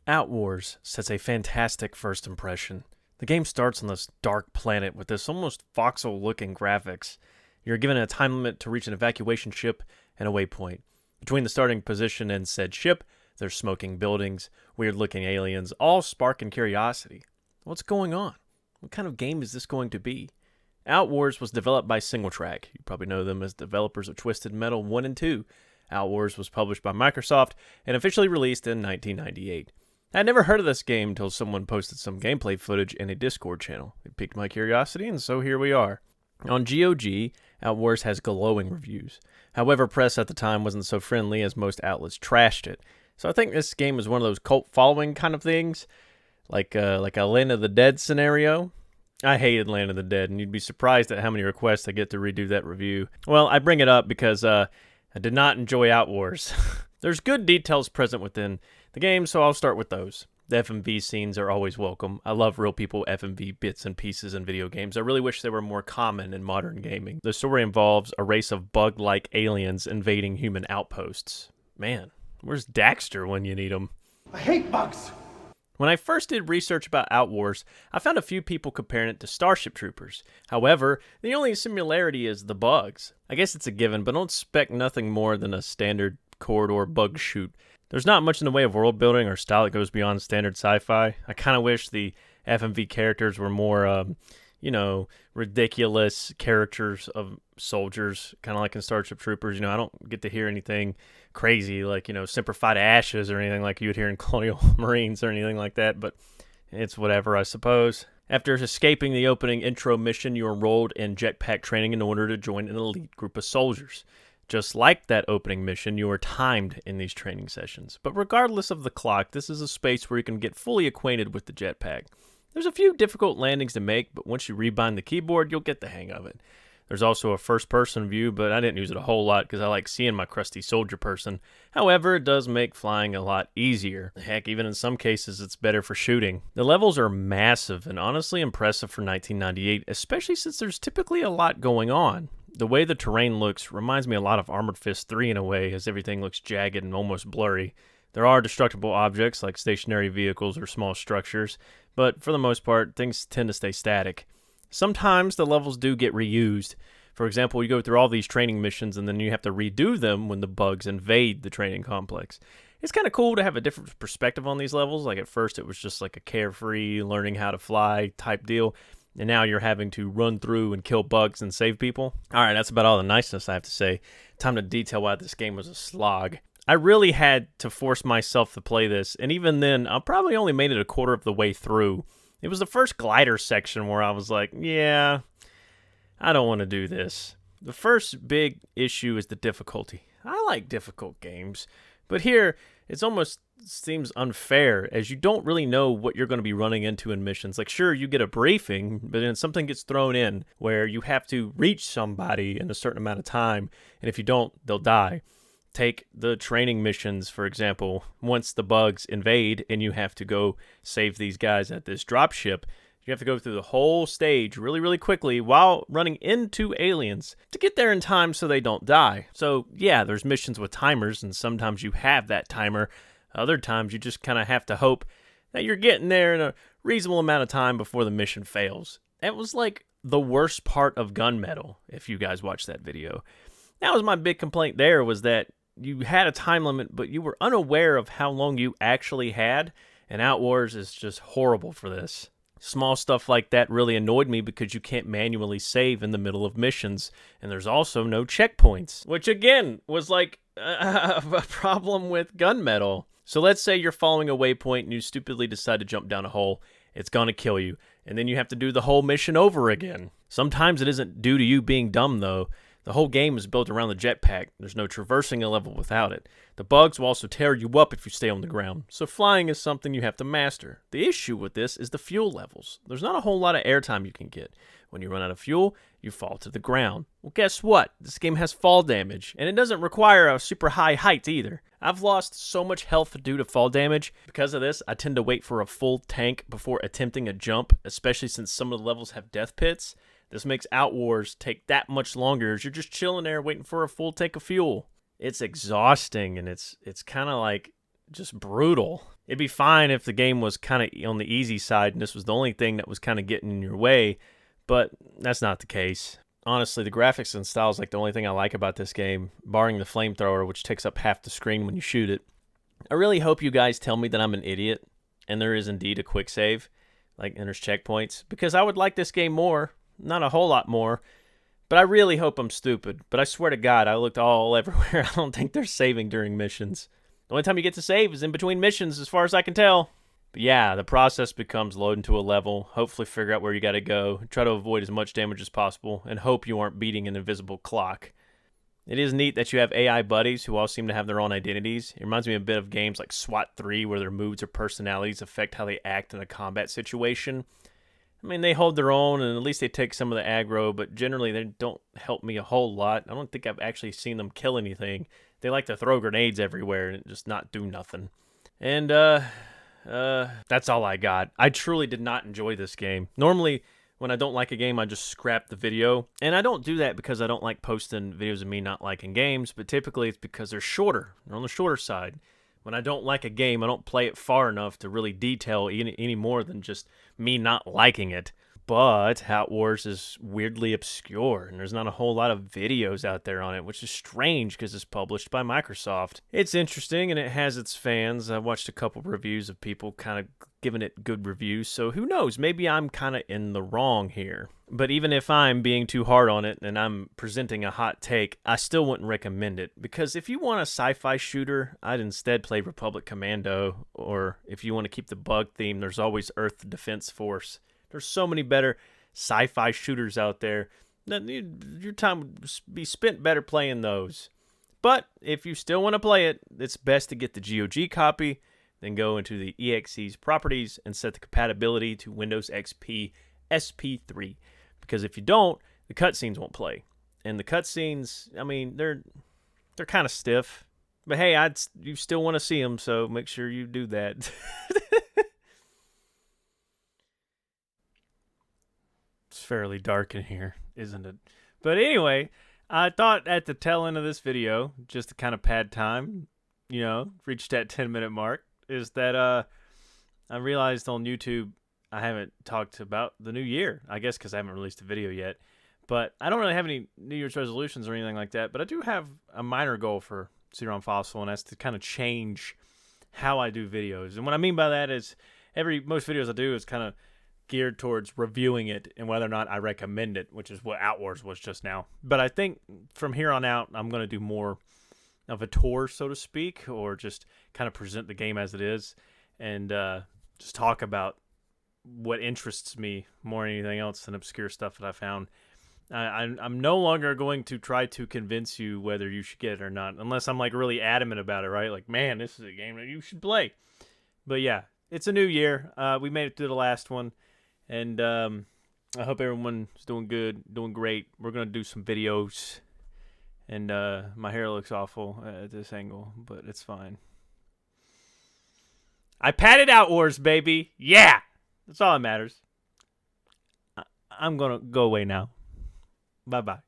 Outwars sets a fantastic first impression. The game starts on this dark planet with this almost voxel-looking graphics. You're given a time limit to reach an evacuation ship and a waypoint. Between the starting position and said ship, there's smoking buildings, weird-looking aliens, all sparking curiosity. What's going on? What kind of game is this going to be? Outwars was developed by SingleTrack. You probably know them as developers of Twisted Metal 1 and 2. Outwars was published by Microsoft and officially released in 1998. I had never heard of this game until someone posted some gameplay footage in a Discord channel. It piqued my curiosity, and so here we are. On GOG, Outwars has glowing reviews. However, press at the time wasn't so friendly as most outlets trashed it. So I think this game is one of those cult following kind of things, like a Land of the Dead scenario. I hated Land of the Dead, and you'd be surprised at how many requests I get to redo that review. Well, I bring it up because I did not enjoy Outwars. There's good details present within the game, so I'll start with those. The FMV scenes are always welcome. I love real people FMV bits and pieces in video games. I really wish they were more common in modern gaming. The story involves a race of bug-like aliens invading human outposts. Man, where's Daxter when you need him? I hate bugs! When I first did research about Outwars, I found a few people comparing it to Starship Troopers. However, the only similarity is the bugs. I guess it's a given, but don't expect nothing more than a standard corridor bug shoot. There's not much in the way of world building or style that goes beyond standard sci-fi. I kind of wish the FMV characters were more, ridiculous characters of soldiers, kind of like in Starship Troopers. I don't get to hear anything crazy like, Semper Fi to Ashes or anything like you would hear in Colonial Marines or anything like that, but it's whatever, I suppose. After escaping the opening intro mission, you are enrolled in jetpack training in order to join an elite group of soldiers. Just like that opening mission, you are timed in these training sessions. But regardless of the clock, this is a space where you can get fully acquainted with the jetpack. There's a few difficult landings to make, but once you rebind the keyboard, you'll get the hang of it. There's also a first-person view, but I didn't use it a whole lot because I like seeing my crusty soldier person. However, it does make flying a lot easier. Heck, even in some cases, it's better for shooting. The levels are massive and honestly impressive for 1998, especially since there's typically a lot going on. The way the terrain looks reminds me a lot of Armored Fist 3 in a way, as everything looks jagged and almost blurry. There are destructible objects like stationary vehicles or small structures, but for the most part, things tend to stay static. Sometimes the levels do get reused. For example, you go through all these training missions and then you have to redo them when the bugs invade the training complex. It's kind of cool to have a different perspective on these levels. Like at first it was just like a carefree, learning how to fly type deal. And now you're having to run through and kill bugs and save people. All right, that's about all the niceness I have to say. Time to detail why this game was a slog. I really had to force myself to play this, and even then, I probably only made it a quarter of the way through. It was the first glider section where I was like, yeah, I don't want to do this. The first big issue is the difficulty. I like difficult games, but here, it almost seems unfair as you don't really know what you're going to be running into in missions. Like, sure, you get a briefing, but then something gets thrown in where you have to reach somebody in a certain amount of time, and if you don't, they'll die. Take the training missions, for example. Once the bugs invade and you have to go save these guys at this dropship, you have to go through the whole stage really, really quickly while running into aliens to get there in time so they don't die. So, yeah, there's missions with timers, and sometimes you have that timer. Other times you just kind of have to hope that you're getting there in a reasonable amount of time before the mission fails. That was like the worst part of Gunmetal, if you guys watched that video. That was my big complaint there, was that you had a time limit, but you were unaware of how long you actually had, and Outwars is just horrible for this. Small stuff like that really annoyed me because you can't manually save in the middle of missions, and there's also no checkpoints, which again was like a problem with Gunmetal. So let's say you're following a waypoint and you stupidly decide to jump down a hole. It's gonna kill you, and then you have to do the whole mission over again. Sometimes it isn't due to you being dumb though. The whole game is built around the jetpack. There's no traversing a level without it. The bugs will also tear you up if you stay on the ground, so flying is something you have to master. The issue with this is the fuel levels. There's not a whole lot of airtime you can get. When you run out of fuel, you fall to the ground. Well, guess what? This game has fall damage, and it doesn't require a super high height either. I've lost so much health due to fall damage. Because of this, I tend to wait for a full tank before attempting a jump, especially since some of the levels have death pits. This makes Outwars take that much longer as you're just chilling there waiting for a full tank of fuel. It's exhausting, and it's kind of like just brutal. It'd be fine if the game was kind of on the easy side and this was the only thing that was kind of getting in your way, but that's not the case. Honestly, the graphics and style is like the only thing I like about this game, barring the flamethrower, which takes up half the screen when you shoot it. I really hope you guys tell me that I'm an idiot and there is indeed a quick save, like and there's checkpoints, because I would like this game more, not a whole lot more, but I really hope I'm stupid. But I swear to God, I looked all everywhere. I don't think they're saving during missions. The only time you get to save is in between missions, as far as I can tell. But yeah, the process becomes load into a level, hopefully figure out where you got to go, try to avoid as much damage as possible, and hope you aren't beating an invisible clock. It is neat that you have AI buddies who all seem to have their own identities. It reminds me a bit of games like SWAT 3, where their moods or personalities affect how they act in a combat situation. I mean, they hold their own, and at least they take some of the aggro, but generally they don't help me a whole lot. I don't think I've actually seen them kill anything. They like to throw grenades everywhere and just not do nothing. And, that's all I got. I truly did not enjoy this game. Normally, when I don't like a game, I just scrap the video. And I don't do that because I don't like posting videos of me not liking games, but typically it's because they're shorter. They're on the shorter side. When I don't like a game, I don't play it far enough to really detail any more than just me not liking it. But Outwars is weirdly obscure, and there's not a whole lot of videos out there on it, which is strange because it's published by Microsoft. It's interesting, and it has its fans. I watched a couple reviews of people kind of giving it good reviews, so who knows? Maybe I'm kind of in the wrong here. But even if I'm being too hard on it and I'm presenting a hot take, I still wouldn't recommend it. Because if you want a sci-fi shooter, I'd instead play Republic Commando, or if you want to keep the bug theme, there's always Earth Defense Force. There's so many better sci-fi shooters out there that your time would be spent better playing those. But if you still want to play it, it's best to get the GOG copy, then go into the EXE's properties and set the compatibility to Windows XP SP3. Because if you don't, the cutscenes won't play. And the cutscenes, I mean, they're kind of stiff. But hey, you still want to see them, so make sure you do that. It's fairly dark in here, isn't it? But anyway, I thought at the tail end of this video, just to kind of pad time, reach that 10-minute mark, is that I realized on YouTube I haven't talked about the new year. I guess because I haven't released a video yet. But I don't really have any New Year's resolutions or anything like that. But I do have a minor goal for CD-ROM Fossil, and that's to kind of change how I do videos. And what I mean by that is most videos I do is kind of geared towards reviewing it and whether or not I recommend it, which is what Outwars was just now. But I think from here on out, I'm going to do more of a tour, so to speak, or just kind of present the game as it is and just talk about what interests me more than anything else than obscure stuff that I found. I'm no longer going to try to convince you whether you should get it or not, unless I'm like really adamant about it, right? Like, man, this is a game that you should play. But yeah, it's a new year. We made it through the last one. And I hope everyone's doing good, doing great. We're going to do some videos. And my hair looks awful at this angle, but it's fine. I padded Outwars, baby. Yeah! That's all that matters. I'm going to go away now. Bye-bye.